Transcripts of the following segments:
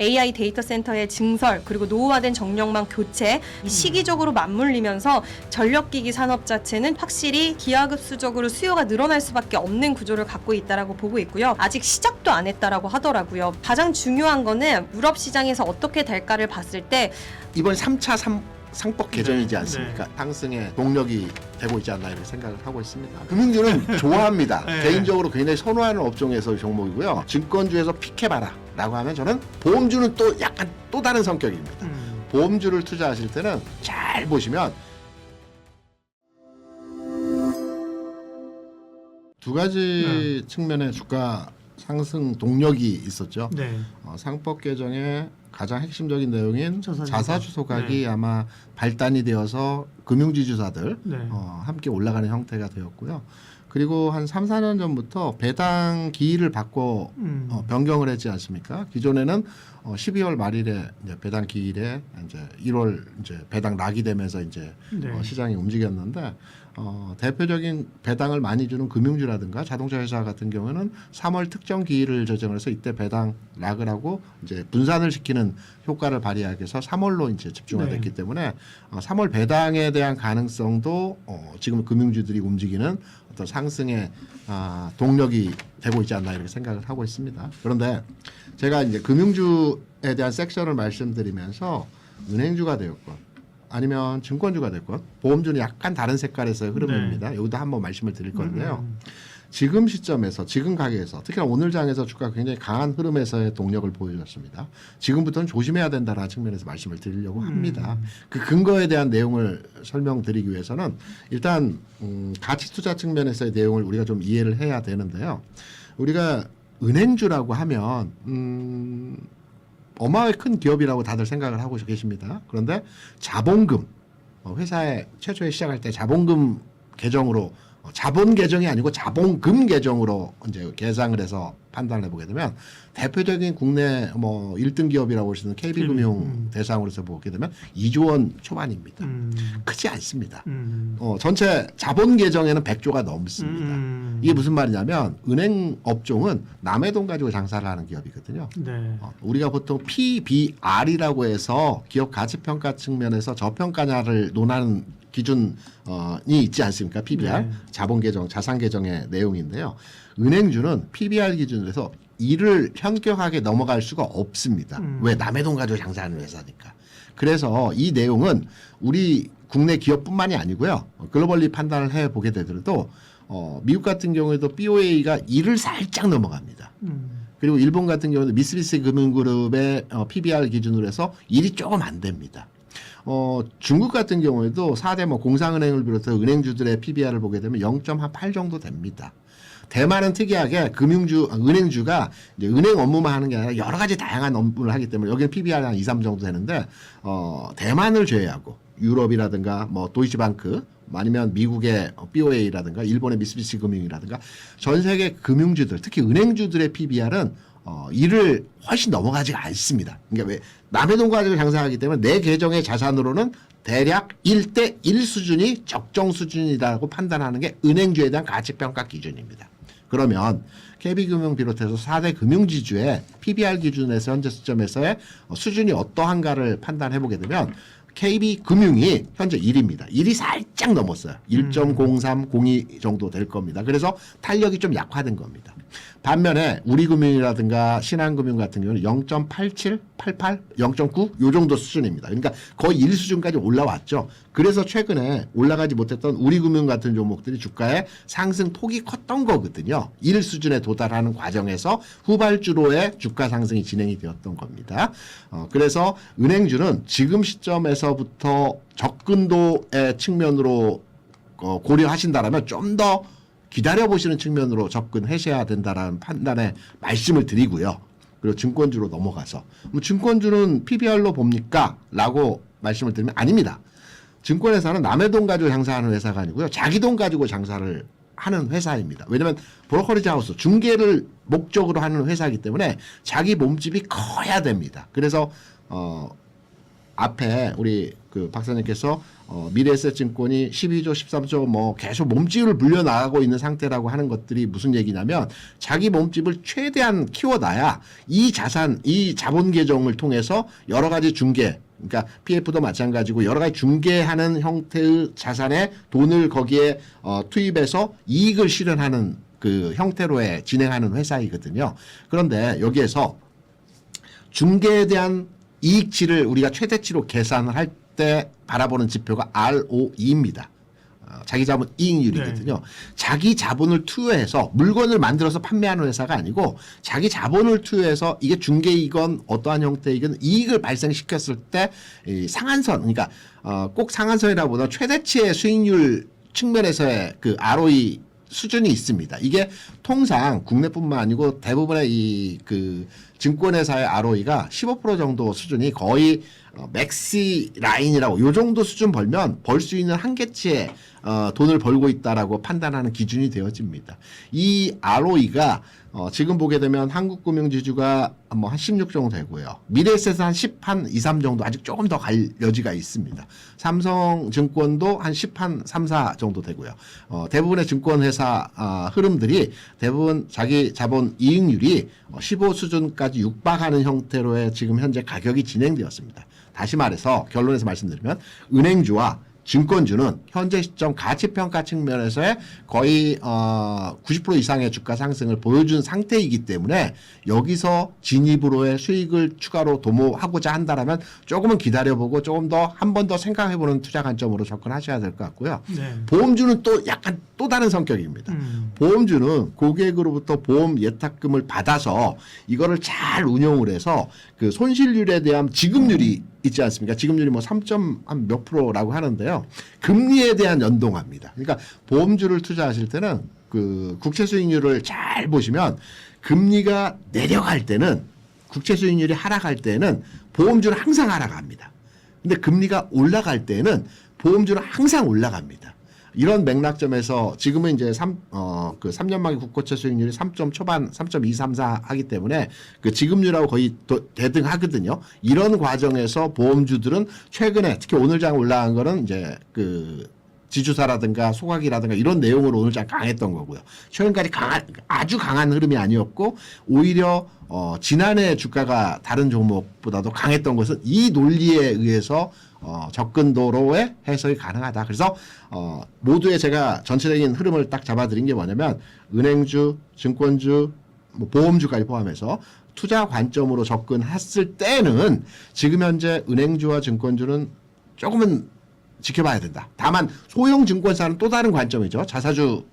AI 데이터 센터의 증설 그리고 노후화된 정력망 교체 시기적으로 맞물리면서 전력기기 산업 자체는 확실히 기하급수적으로 수요가 늘어날 수밖에 없는 구조를 갖고 있다라고 보고 있고요. 아직 시작도 안 했다라고 하더라고요. 가장 중요한 거는 유럽 시장에서 어떻게 될까를 봤을 때 이번 3차 상법 개정이지 않습니까? 상승의 동력이 되고 있지 않나 이렇게 생각을 하고 있습니다. 금융주는 좋아합니다. 개인적으로 굉장히 선호하는 업종에서 종목이고요. 증권주에서 픽해봐라 라고 하면 저는 보험주는 또 약간 또 다른 성격입니다. 보험주를 투자하실 때는 잘 보시면 두 가지 측면의 주가 상승 동력이 있었죠. 상법 개정의 가장 핵심적인 내용인 자사주 소각이 아마 발단이 되어서 금융지주사들 함께 올라가는 형태가 되었고요. 그리고 한 3, 4년 전부터 배당 기일을 바꿔 변경을 했지 않습니까? 기존에는 12월 말일에 이제 배당 기일에 이제 1월 이제 배당 락이 되면서 이제 시장이 움직였는데 대표적인 배당을 많이 주는 금융주라든가 자동차 회사 같은 경우는 3월 특정 기일을 조정을 해서 이때 배당 락을 하고 이제 분산을 시키는 효과를 발휘하기 위해서 3월로 이제 집중화 됐기 때문에 3월 배당에 대한 가능성도 지금 금융주들이 움직이는 어떤 상승의 동력이 되고 있지 않나 이렇게 생각을 하고 있습니다. 그런데 제가 이제 금융주에 대한 섹션을 말씀드리면서 은행주가 되었건 아니면 증권주가 됐건 보험주는 약간 다른 색깔에서의 흐름입니다. 여기도 한번 말씀을 드릴 건데요. 지금 시점에서 지금 가격에서 특히나 오늘 장에서 주가가 굉장히 강한 흐름에서의 동력을 보여줬습니다. 지금부터는 조심해야 된다라는 측면에서 말씀을 드리려고 합니다. 그 근거에 대한 내용을 설명드리기 위해서는 일단 가치투자 측면에서의 내용을 우리가 좀 이해를 해야 되는데요. 우리가 은행주라고 하면 어마어마하게 큰 기업이라고 다들 생각을 하고 계십니다. 그런데 자본금, 회사에 최초에 시작할 때 자본금 계정으로 자본 계정이 아니고 자본금 계정으로 이제 계상을 해서 판단을 해보게 되면 대표적인 국내 뭐 1등 기업이라고 볼 수 있는 KB금융 대상으로서 보게 되면 2조 원 초반입니다. 크지 않습니다. 전체 자본 계정에는 100조가 넘습니다. 이게 무슨 말이냐면 은행 업종은 남의 돈 가지고 장사를 하는 기업이거든요. 우리가 보통 PBR이라고 해서 기업 가치평가 측면에서 저평가냐를 논하는 기준이 있지 않습니까? PBR, 자본 계정, 자산 계정의 내용인데요. 은행주는 PBR 기준으로 해서 이를 현격하게 넘어갈 수가 없습니다. 왜? 남의 돈 가지고 장사하는 회사니까. 그래서 이 내용은 우리 국내 기업뿐만이 아니고요. 글로벌리 판단을 해보게 되더라도 미국 같은 경우에도 BOA가 1을 살짝 넘어갑니다. 그리고 일본 같은 경우는 미쓰비시 금융그룹의 PBR 기준으로 해서 1이 조금 안 됩니다. 중국 같은 경우에도 4대 뭐 공상은행을 비롯해서 은행주들의 PBR을 보게 되면 0.8 정도 됩니다. 대만은 특이하게 은행주가 이제 은행 업무만 하는 게 아니라 여러 가지 다양한 업무를 하기 때문에 여기는 PBR이 한 2, 3 정도 되는데, 대만을 제외하고 유럽이라든가 뭐 도이치방크 아니면 미국의 BOA라든가 일본의 미쓰비시 금융이라든가 전 세계 금융주들 특히 은행주들의 PBR은 이를 훨씬 넘어가지가 않습니다. 그러니까 왜 남의 돈 가지고 장사하기 때문에 내 계정의 자산으로는 대략 1대1 수준이 적정 수준이라고 판단하는 게 은행주에 대한 가치평가 기준입니다. 그러면 KB금융 비롯해서 4대 금융지주의 PBR 기준에서 현재 시점에서의 수준이 어떠한가를 판단해보게 되면 KB금융이 현재 1입니다. 1이 살짝 넘었어요. 1.0302 정도 될 겁니다. 그래서 탄력이 좀 약화된 겁니다. 반면에 우리금융이라든가 신한금융 같은 경우는 0.87, 88, 0.9 요 정도 수준입니다. 그러니까 거의 1 수준까지 올라왔죠. 그래서 최근에 올라가지 못했던 우리금융 같은 종목들이 주가의 상승 폭이 컸던 거거든요. 1 수준에 도달하는 과정에서 후발주로의 주가 상승이 진행이 되었던 겁니다. 그래서 은행주는 지금 시점에서부터 접근도의 측면으로 고려하신다라면 좀 더 기다려보시는 측면으로 접근하셔야 된다라는 판단에 말씀을 드리고요. 그리고 증권주로 넘어가서 뭐 증권주는 PBR로 봅니까? 라고 말씀을 드리면 아닙니다. 증권회사는 남의 돈 가지고 장사하는 회사가 아니고요. 자기 돈 가지고 장사를 하는 회사입니다. 왜냐하면 브로커리지 하우스, 중개를 목적으로 하는 회사이기 때문에 자기 몸집이 커야 됩니다. 그래서 앞에 우리 그 박사님께서 미래에셋증권이 12조, 13조 뭐 계속 몸집을 불려나가고 있는 상태라고 하는 것들이 무슨 얘기냐면 자기 몸집을 최대한 키워놔야 이 자산, 이 자본 계정을 통해서 여러 가지 중개, 그러니까 PF도 마찬가지고 여러 가지 중개하는 형태의 자산에 돈을 거기에 투입해서 이익을 실현하는 그 형태로의 진행하는 회사이거든요. 그런데 여기에서 중개에 대한 이익치를 우리가 최대치로 계산을 할 때 바라보는 지표가 ROE입니다. 자기 자본 이익률이거든요. 네. 자기 자본을 투여해서 물건을 만들어서 판매하는 회사가 아니고 자기 자본을 투여해서 이게 중개이건 어떠한 형태이건 이익을 발생시켰을 때 이 상한선, 그러니까 꼭 상한선이라보다 최대치의 수익률 측면에서의 그 ROE 수준이 있습니다. 이게 통상 국내뿐만 아니고 대부분의 이 그 증권회사의 ROE가 15% 정도 수준이 거의 맥시 라인이라고 요 정도 수준 벌면 벌 수 있는 한계치의 돈을 벌고 있다라고 판단하는 기준이 되어집니다. 이 ROE가 지금 보게 되면 한국금융지주가 뭐 한 16 정도 되고요. 미래에셋은 한 10, 한 2, 3 정도 아직 조금 더 갈 여지가 있습니다. 삼성증권도 한 10, 한 3, 4 정도 되고요. 대부분의 증권회사 흐름들이 대부분 자기 자본 이익률이 15 수준까지 육박하는 형태로의 지금 현재 가격이 진행되었습니다. 다시 말해서 결론에서 말씀드리면 은행주와 증권주는 현재 시점 가치평가 측면에서의 거의 90% 이상의 주가 상승을 보여준 상태이기 때문에 여기서 진입으로의 수익을 추가로 도모하고자 한다라면 조금은 기다려보고 조금 더 한 번 더 생각해보는 투자 관점으로 접근하셔야 될 것 같고요. 네. 보험주는 또 약간 또 다른 성격입니다. 보험주는 고객으로부터 보험 예탁금을 받아서 이거를 잘 운용을 해서 그 손실률에 대한 지급률이 있지 않습니까? 지급률이 뭐 3점 몇 프로라고 하는데요. 금리에 대한 연동합니다. 그러니까 보험주를 투자하실 때는 그 국채 수익률을 잘 보시면 금리가 내려갈 때는 국채 수익률이 하락할 때는 보험주는 항상 하락합니다. 근데 금리가 올라갈 때는 보험주는 항상 올라갑니다. 이런 맥락점에서 지금은 이제 3년 만기 국고채 수익률이 3점 초반 3.234 하기 때문에 그 지급률하고 거의 대등하거든요. 이런 과정에서 보험주들은 최근에 특히 오늘 장 올라간 거는 이제 그 지주사라든가 소각이라든가 이런 내용으로 오늘 장 강했던 거고요. 최근까지 아주 강한 흐름이 아니었고 오히려 지난해 주가가 다른 종목보다도 강했던 것은 이 논리에 의해서 접근도로의 해석이 가능하다. 그래서 모두의 제가 전체적인 흐름을 딱 잡아드린 게 뭐냐면 은행주, 증권주, 뭐 보험주까지 포함해서 투자 관점으로 접근했을 때는 지금 현재 은행주와 증권주는 조금은 지켜봐야 된다. 다만 소형 증권사는 또 다른 관점이죠. 자사주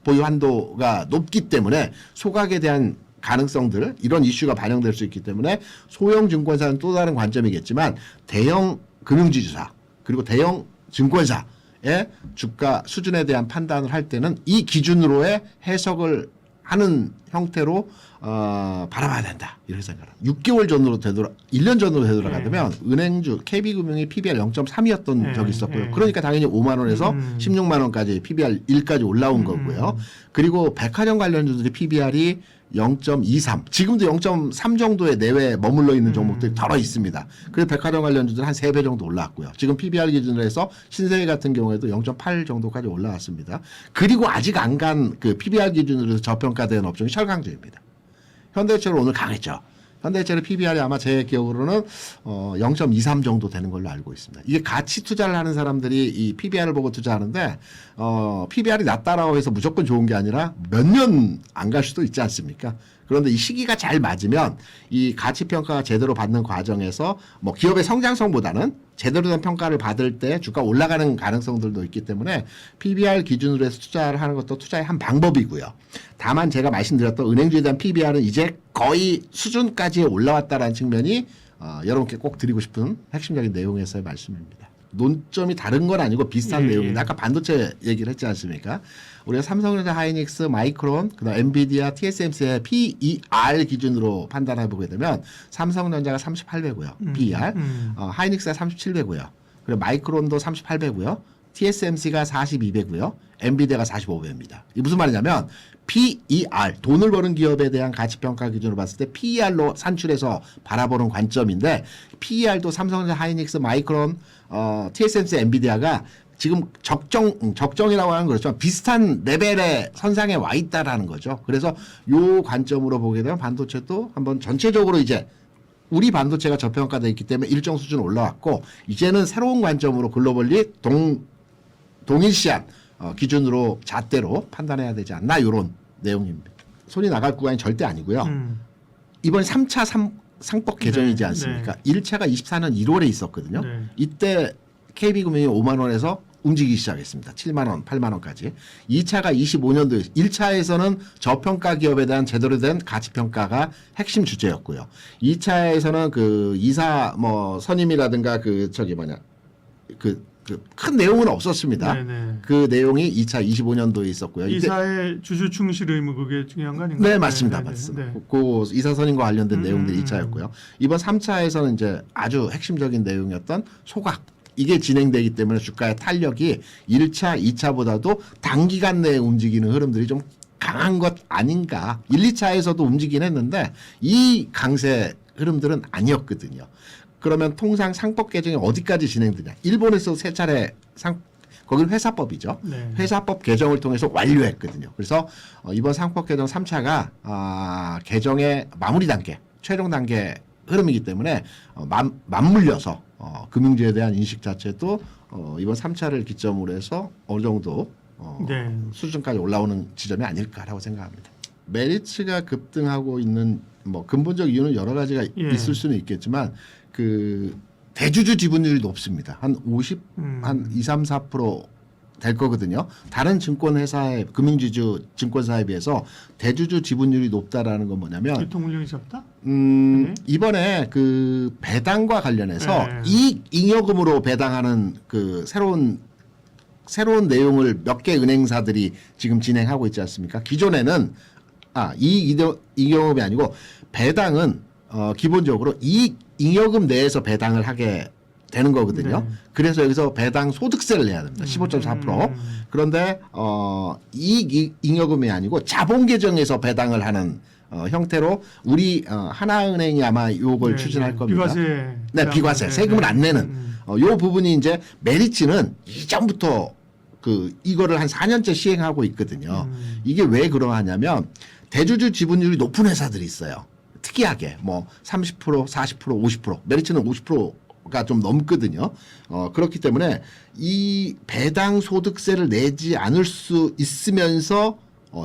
보유 한도가 높기 때문에 소각에 대한 가능성들 이런 이슈가 반영될 수 있기 때문에 소형 증권사는 또 다른 관점이겠지만 대형 금융지주사 그리고 대형 증권사의 주가 수준에 대한 판단을 할 때는 이 기준으로의 해석을 하는 형태로 바라봐야 된다. 이렇게 생각합니다. 6개월 전으로 1년 전으로 되돌아가면 은행주, KB금융이 PBR 0.3이었던 적이 있었고요. 그러니까 당연히 5만 원에서 16만 원까지 PBR 1까지 올라온 거고요. 그리고 백화점 관련주들이 PBR이 0.23. 지금도 0.3 정도의 내외에 머물러 있는 종목들이 덜어 있습니다. 그래서 백화점 관련주들은 한 3배 정도 올라왔고요. 지금 PBR 기준으로 해서 신세계 같은 경우에도 0.8 정도까지 올라왔습니다. 그리고 아직 안 간 그 PBR 기준으로 저평가된 업종이 철강주입니다. 현대해체로 오늘 강했죠. 현대해체의 PBR이 아마 제 기억으로는 0.23 정도 되는 걸로 알고 있습니다. 이게 가치 투자를 하는 사람들이 이 PBR을 보고 투자하는데 PBR이 낮다라고 해서 무조건 좋은 게 아니라 몇 년 안 갈 수도 있지 않습니까? 그런데 이 시기가 잘 맞으면 이 가치 평가가 제대로 받는 과정에서 뭐 기업의 성장성보다는 제대로 된 평가를 받을 때 주가 올라가는 가능성들도 있기 때문에 PBR 기준으로 해서 투자를 하는 것도 투자의 한 방법이고요. 다만 제가 말씀드렸던 은행주에 대한 PBR은 이제 거의 수준까지 올라왔다라는 측면이 여러분께 꼭 드리고 싶은 핵심적인 내용에서의 말씀입니다. 논점이 다른 건 아니고 비슷한 내용인데 아까 반도체 얘기를 했지 않습니까? 우리가 삼성전자, 하이닉스, 마이크론, 그다음 엔비디아, TSMC의 PER 기준으로 판단해 보게 되면 삼성전자가 38배고요. PER. 하이닉스가 37배고요. 그리고 마이크론도 38배고요. TSMC가 42배고요. 엔비디아가 45배입니다. 이게 무슨 말이냐면 PER, 돈을 버는 기업에 대한 가치평가 기준으로 봤을 때 PER로 산출해서 바라보는 관점인데 PER도 삼성전자, 하이닉스, 마이크론, TSMC, 엔비디아가 지금 적정이라고 하는 그렇지만 비슷한 레벨의 선상에 와 있다라는 거죠. 그래서 요 관점으로 보게 되면 반도체도 한번 전체적으로 이제 우리 반도체가 저평가되어 있기 때문에 일정 수준 올라왔고 이제는 새로운 관점으로 글로벌리 동일시한 기준으로 잣대로 판단해야 되지 않나 이런 내용입니다. 손이 나갈 구간이 절대 아니고요. 이번 3차 상법 개정이지 않습니까? 1차가 24년 1월에 있었거든요. 이때 KB금융이 5만 원에서 움직이기 시작했습니다. 7만 원, 8만 원까지. 2차가 25년도에 1차에서는 저평가 기업에 대한 제대로 된 가치평가가 핵심 주제였고요. 2차에서는 그 이사 선임이라든가 큰 내용은 없었습니다. 네네. 그 내용이 2차 25년도에 있었고요. 이사의 주주 충실 의무 그게 중요한 거 아닌가요? 네, 맞습니다. 네네. 맞습니다. 네. 그 이사 선임과 관련된 내용들이 2차였고요. 이번 3차에서는 이제 아주 핵심적인 내용이었던 소각. 이게 진행되기 때문에 주가의 탄력이 1차, 2차보다도 단기간 내에 움직이는 흐름들이 좀 강한 것 아닌가. 1, 2차에서도 움직이긴 했는데 이 강세 흐름들은 아니었거든요. 그러면 통상 상법 개정이 어디까지 진행되냐. 일본에서 세 차례 거기는 회사법이죠. 네. 회사법 개정을 통해서 완료했거든요. 그래서 이번 상법 개정 3차가 개정의 마무리 단계, 최종 단계 흐름이기 때문에 맞물려서 금융주에 대한 인식 자체도 이번 3차를 기점으로 해서 어느 정도 네. 수준까지 올라오는 지점이 아닐까라고 생각합니다. 메리츠가 급등하고 있는 근본적 이유는 여러 가지가 있을 수는 있겠지만 그 대주주 지분율이 높습니다. 한 2, 3, 4%될 거거든요. 다른 증권회사의 금융지주 증권사에 비해서 대주주 지분율이 높다라는 건 뭐냐면 유통물량이 적다? 이번에 그 배당과 관련해서 네. 이익 잉여금으로 배당하는 그 새로운 내용을 몇 개 은행사들이 지금 진행하고 있지 않습니까? 기존에는 이익 잉여금이 아니고 배당은 기본적으로 이익 잉여금 내에서 배당을 하게 되는 거거든요. 네. 그래서 여기서 배당 소득세를 내야 됩니다. 15.4%. 그런데 이익 잉여금이 아니고 자본 계정에서 배당을 하는 형태로 우리 하나은행이 아마 요걸 추진할 겁니다. 비과세. 네, 비과세. 세금을 안 내는 요 부분이 이제 메리츠는 이전부터 이거를 한 4년째 시행하고 있거든요. 이게 왜 그러하냐면 대주주 지분율이 높은 회사들이 있어요. 특이하게 30%, 40%, 50%. 메리츠는 50%가 좀 넘거든요. 그렇기 때문에 이 배당 소득세를 내지 않을 수 있으면서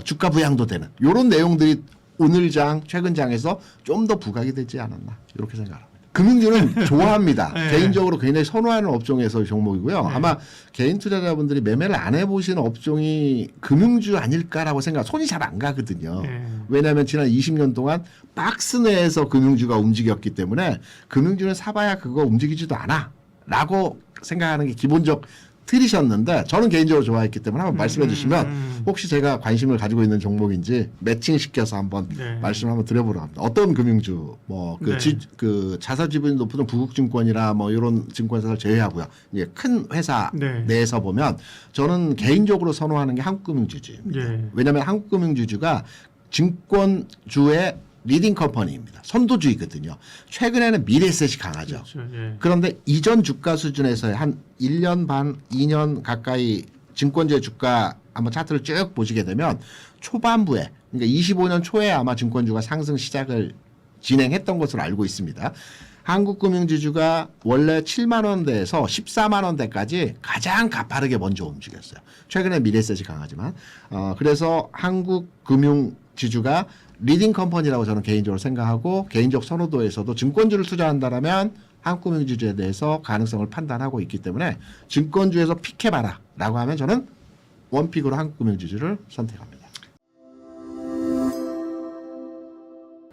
주가 부양도 되는 이런 내용들이 오늘 최근 장에서 좀 더 부각이 되지 않았나 이렇게 생각합니다. 금융주는 좋아합니다. 네. 개인적으로 굉장히 선호하는 업종에서 종목이고요. 네. 아마 개인 투자자분들이 매매를 안 해보시는 업종이 금융주 아닐까라고 손이 잘 안 가거든요. 네. 왜냐하면 지난 20년 동안 박스 내에서 금융주가 움직였기 때문에 금융주는 사봐야 그거 움직이지도 않아 라고 생각하는 게 기본적 틀이셨는데 저는 개인적으로 좋아했기 때문에 한번 말씀해 주시면 혹시 제가 관심을 가지고 있는 종목인지 매칭시켜서 한번 네. 말씀을 한번 드려보려 합니다. 어떤 금융주 네. 자사 지분이 높은 부국증권이나 이런 증권사를 제외하고요. 이제 큰 회사 네. 내에서 보면 저는 개인적으로 선호하는 게 한국금융주주입니다. 네. 왜냐하면 한국금융주주가 증권주의 리딩 컴퍼니입니다. 선도주이거든요. 최근에는 미래에셋이 강하죠. 그렇죠. 예. 그런데 이전 주가 수준에서 한 1년 반, 2년 가까이 증권주의 주가 한번 차트를 쭉 보시게 되면 초반부에 그러니까 25년 초에 아마 증권주가 상승 시작을 진행했던 것으로 알고 있습니다. 한국금융지주가 원래 7만 원대에서 14만 원대까지 가장 가파르게 먼저 움직였어요. 최근에 미래에셋이 강하지만 그래서 한국금융지주가 리딩 컴퍼니라고 저는 개인적으로 생각하고 개인적 선호도에서도 증권주를 투자한다라면 한국금융지주에 대해서 가능성을 판단하고 있기 때문에 증권주에서 픽해봐라 라고 하면 저는 원픽으로 한국금융지주를 선택합니다.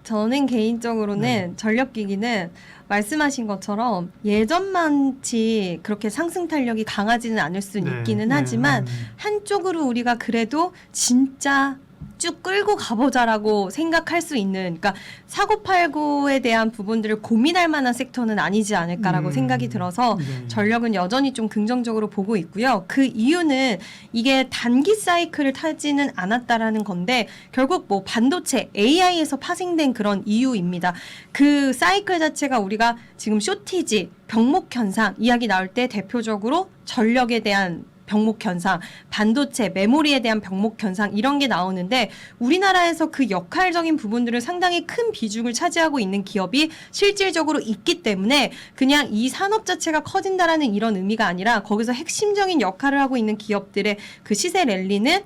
저는 개인적으로는 전력기기는 말씀하신 것처럼 예전만치 그렇게 상승 탄력이 강하지는 않을 수 있기는 하지만 한쪽으로 우리가 그래도 진짜 쭉 끌고 가보자라고 생각할 수 있는, 그러니까 사고팔고에 대한 부분들을 고민할 만한 섹터는 아니지 않을까라고 생각이 들어서 네. 전력은 여전히 좀 긍정적으로 보고 있고요. 그 이유는 이게 단기 사이클을 타지는 않았다라는 건데 결국 뭐 반도체, AI에서 파생된 그런 이유입니다. 그 사이클 자체가 우리가 지금 쇼티지, 병목 현상 이야기 나올 때 대표적으로 전력에 대한 병목 현상, 반도체, 메모리에 대한 병목 현상 이런 게 나오는데 우리나라에서 그 역할적인 부분들을 상당히 큰 비중을 차지하고 있는 기업이 실질적으로 있기 때문에 그냥 이 산업 자체가 커진다라는 이런 의미가 아니라 거기서 핵심적인 역할을 하고 있는 기업들의 그 시세 랠리는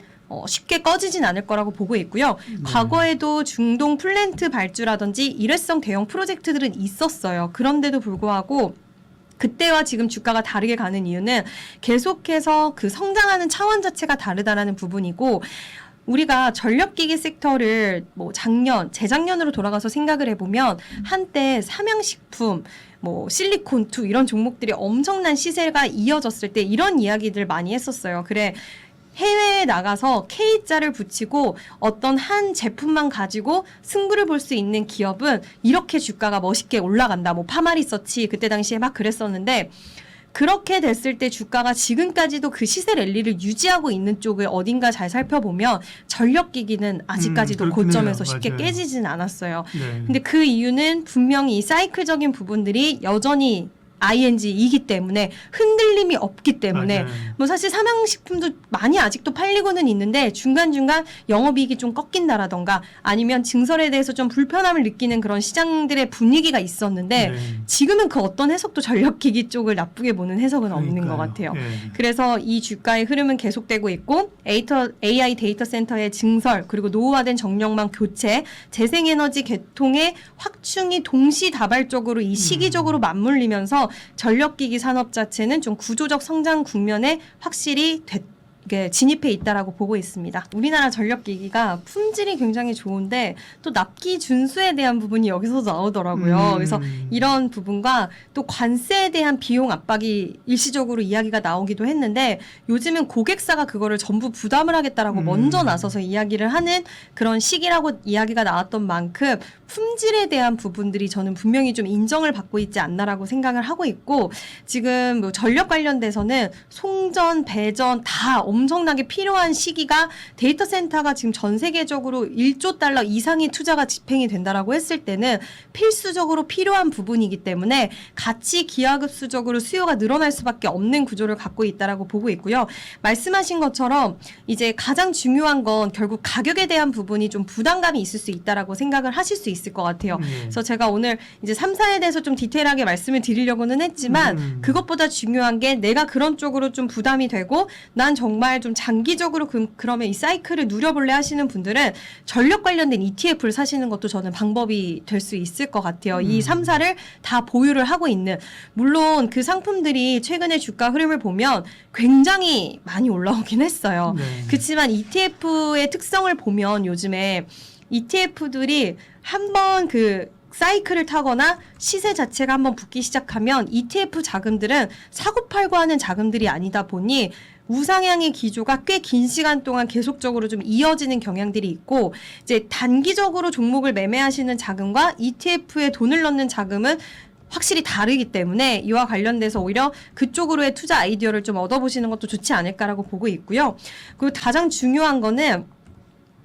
쉽게 꺼지진 않을 거라고 보고 있고요. 과거에도 중동 플랜트 발주라든지 일회성 대형 프로젝트들은 있었어요. 그런데도 불구하고 그때와 지금 주가가 다르게 가는 이유는 계속해서 그 성장하는 차원 자체가 다르다라는 부분이고 우리가 전력기기 섹터를 뭐 작년, 재작년으로 돌아가서 생각을 해보면 한때 삼양식품, 뭐 실리콘2 이런 종목들이 엄청난 시세가 이어졌을 때 이런 이야기들 많이 했었어요. 그래. 해외에 나가서 K자를 붙이고 어떤 한 제품만 가지고 승부를 볼 수 있는 기업은 이렇게 주가가 멋있게 올라간다. 뭐 파마리서치 그때 당시에 막 그랬었는데 그렇게 됐을 때 주가가 지금까지도 그 시세 랠리를 유지하고 있는 쪽을 어딘가 잘 살펴보면 전력기기는 아직까지도 그렇긴 고점에서 해요. 쉽게 맞아요. 깨지진 않았어요. 네. 근데 그 이유는 분명히 이 사이클적인 부분들이 여전히 ING이기 때문에 흔들림이 없기 때문에 맞아요. 뭐 사실 삼양식품도 많이 아직도 팔리고는 있는데 중간중간 영업이익이 좀 꺾인다라던가 아니면 증설에 대해서 좀 불편함을 느끼는 그런 시장들의 분위기가 있었는데 네. 지금은 그 어떤 해석도 전력기기 쪽을 나쁘게 보는 해석은 없는 것 그러니까요. 같아요. 예. 그래서 이 주가의 흐름은 계속되고 있고 AI 데이터 센터의 증설 그리고 노후화된 정력망 교체, 재생에너지 개통의 확충이 동시다발적으로 이 시기적으로 맞물리면서 전력기기 산업 자체는 좀 구조적 성장 국면에 확실히 이게 진입해 있다라고 보고 있습니다. 우리나라 전력기기가 품질이 굉장히 좋은데 또 납기 준수에 대한 부분이 여기서 나오더라고요. 그래서 이런 부분과 또 관세에 대한 비용 압박이 일시적으로 이야기가 나오기도 했는데 요즘은 고객사가 그거를 전부 부담을 하겠다라고 먼저 나서서 이야기를 하는 그런 시기라고 이야기가 나왔던 만큼 품질에 대한 부분들이 저는 분명히 좀 인정을 받고 있지 않나라고 생각을 하고 있고 지금 뭐 전력 관련돼서는 송전, 배전 다 엄청나게 필요한 시기가 데이터 센터가 지금 전 세계적으로 1조 달러 이상의 투자가 집행이 된다라고 했을 때는 필수적으로 필요한 부분이기 때문에 같이 기하급수적으로 수요가 늘어날 수밖에 없는 구조를 갖고 있다라고 보고 있고요. 말씀하신 것처럼 이제 가장 중요한 건 결국 가격에 대한 부분이 좀 부담감이 있을 수 있다라고 생각을 하실 수 있을 것 같아요. 그래서 제가 오늘 이제 3사에 대해서 좀 디테일하게 말씀을 드리려고는 했지만 그것보다 중요한 게 내가 그런 쪽으로 좀 부담이 되고 난 정말 좀 장기적으로 그러면 이 사이클을 누려볼래 하시는 분들은 전력 관련된 ETF를 사시는 것도 저는 방법이 될 수 있을 것 같아요. 이 3사를 다 보유를 하고 있는 물론 그 상품들이 최근에 주가 흐름을 보면 굉장히 많이 올라오긴 했어요. 네. 그렇지만 ETF의 특성을 보면 요즘에 ETF들이 한번 그 사이클을 타거나 시세 자체가 한번 붙기 시작하면 ETF 자금들은 사고팔고 하는 자금들이 아니다 보니 우상향의 기조가 꽤 긴 시간 동안 계속적으로 좀 이어지는 경향들이 있고 이제 단기적으로 종목을 매매하시는 자금과 ETF에 돈을 넣는 자금은 확실히 다르기 때문에 이와 관련돼서 오히려 그쪽으로의 투자 아이디어를 좀 얻어보시는 것도 좋지 않을까라고 보고 있고요. 그리고 가장 중요한 거는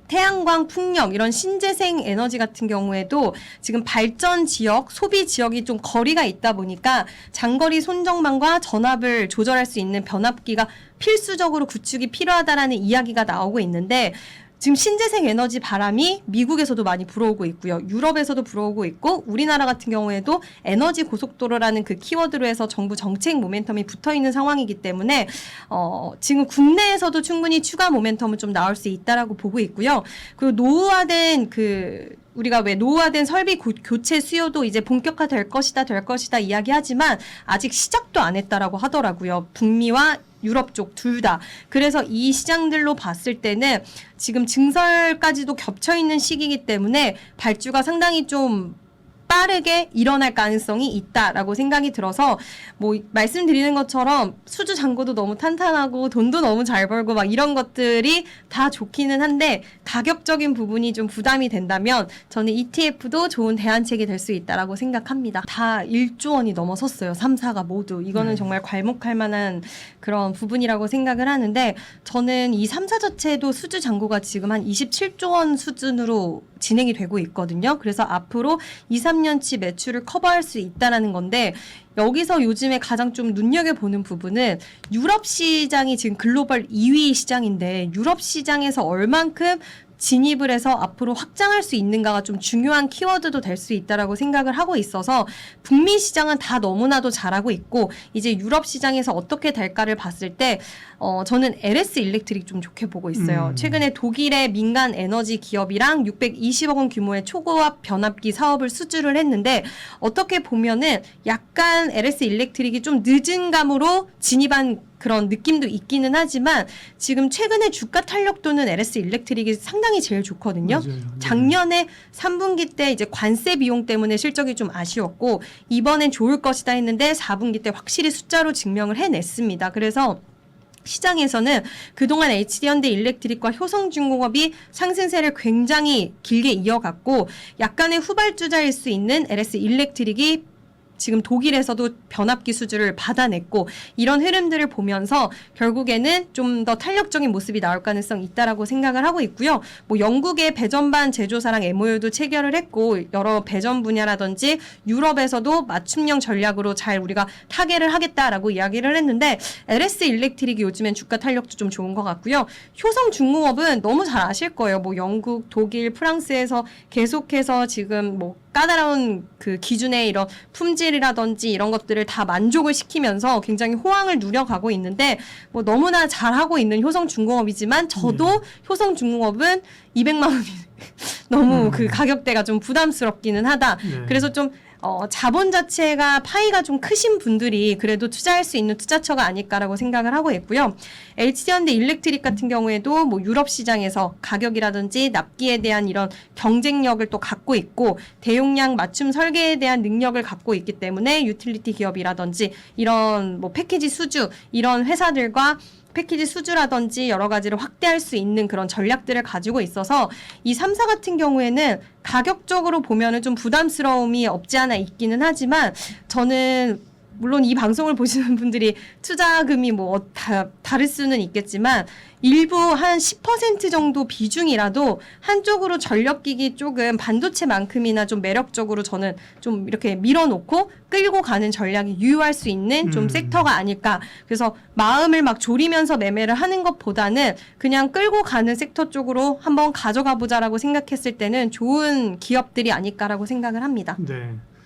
태양광, 풍력 이런 신재생 에너지 같은 경우에도 지금 발전 지역, 소비 지역이 좀 거리가 있다 보니까 장거리 손정망과 전압을 조절할 수 있는 변압기가 필수적으로 구축이 필요하다라는 이야기가 나오고 있는데 지금 신재생 에너지 바람이 미국에서도 많이 불어오고 있고요. 유럽에서도 불어오고 있고 우리나라 같은 경우에도 에너지 고속도로라는 그 키워드로 해서 정부 정책 모멘텀이 붙어있는 상황이기 때문에 지금 국내에서도 충분히 추가 모멘텀은 좀 나올 수 있다라고 보고 있고요. 그리고 노후화된 우리가 왜 노후화된 설비 교체 수요도 이제 본격화 될 것이다 이야기하지만 아직 시작도 안 했다라고 하더라고요. 북미와 유럽 쪽 둘 다. 그래서 이 시장들로 봤을 때는 지금 증설까지도 겹쳐 있는 시기이기 때문에 발주가 상당히 좀 빠르게 일어날 가능성이 있다라고 생각이 들어서 뭐 말씀드리는 것처럼 수주 잔고도 너무 탄탄하고 돈도 너무 잘 벌고 막 이런 것들이 다 좋기는 한데 가격적인 부분이 좀 부담이 된다면 저는 ETF도 좋은 대안책이 될 수 있다라고 생각합니다. 다 1조 원이 넘어섰어요. 3사가 모두. 이거는 정말 괄목할 만한 그런 부분이라고 생각을 하는데 저는 이 3사 자체도 수주 잔고가 지금 한 27조 원 수준으로 진행이 되고 있거든요. 그래서 앞으로 2, 3년치 매출을 커버할 수 있다라는 건데 여기서 요즘에 가장 좀 눈여겨보는 부분은 유럽 시장이 지금 글로벌 2위 시장인데 유럽 시장에서 얼만큼 진입을 해서 앞으로 확장할 수 있는가가 좀 중요한 키워드도 될 수 있다라고 생각을 하고 있어서 북미 시장은 다 너무나도 잘하고 있고 이제 유럽 시장에서 어떻게 될까를 봤을 때 저는 LS 일렉트릭 좀 좋게 보고 있어요. 최근에 독일의 민간 에너지 기업이랑 620억 원 규모의 초고압 변압기 사업을 수주를 했는데 어떻게 보면은 약간 LS 일렉트릭이 좀 늦은 감으로 진입한 그런 느낌도 있기는 하지만 지금 최근에 주가 탄력도는 LS 일렉트릭이 상당히 제일 좋거든요. 맞아요. 네. 작년에 3분기 때 이제 관세 비용 때문에 실적이 좀 아쉬웠고 이번엔 좋을 것이다 했는데 4분기 때 확실히 숫자로 증명을 해냈습니다. 그래서 시장에서는 그동안 HD현대 일렉트릭과 효성중공업이 상승세를 굉장히 길게 이어갔고 약간의 후발주자일 수 있는 LS 일렉트릭이 지금 독일에서도 변압기 수주를 받아냈고 이런 흐름들을 보면서 결국에는 좀 더 탄력적인 모습이 나올 가능성이 있다라고 생각을 하고 있고요. 뭐 영국의 배전반 제조사랑 MOU도 체결을 했고 여러 배전 분야라든지 유럽에서도 맞춤형 전략으로 잘 우리가 타개를 하겠다라고 이야기를 했는데 LS 일렉트릭이 요즘엔 주가 탄력도 좀 좋은 것 같고요. 효성중공업은 너무 잘 아실 거예요. 뭐 영국, 독일, 프랑스에서 계속해서 지금 뭐 까다로운 그 기준의 이런 품질이라든지 이런 것들을 다 만족을 시키면서 굉장히 호황을 누려가고 있는데 뭐 너무나 잘하고 있는 효성중공업이지만 저도 효성중공업은 200만 원이 너무 그 가격대가 좀 부담스럽기는 하다. 네. 그래서 좀 자본 자체가 파이가 좀 크신 분들이 그래도 투자할 수 있는 투자처가 아닐까라고 생각을 하고 있고요. HD현대 일렉트릭 같은 경우에도 뭐 유럽 시장에서 가격이라든지 납기에 대한 이런 경쟁력을 또 갖고 있고 대용량 맞춤 설계에 대한 능력을 갖고 있기 때문에 유틸리티 기업이라든지 이런 뭐 패키지 수주 이런 회사들과 패키지 수주라든지 여러 가지를 확대할 수 있는 그런 전략들을 가지고 있어서 이 3사 같은 경우에는 가격적으로 보면은 좀 부담스러움이 없지 않아 있기는 하지만 저는 물론 이 방송을 보시는 분들이 투자금이 뭐 다를 수는 있겠지만 일부 한 10% 정도 비중이라도 한쪽으로 전력기기 쪽은 반도체만큼이나 좀 매력적으로 저는 좀 이렇게 밀어놓고 끌고 가는 전략이 유효할 수 있는 좀 섹터가 아닐까. 그래서 마음을 막 졸이면서 매매를 하는 것보다는 그냥 끌고 가는 섹터 쪽으로 한번 가져가 보자라고 생각했을 때는 좋은 기업들이 아닐까라고 생각을 합니다. 네.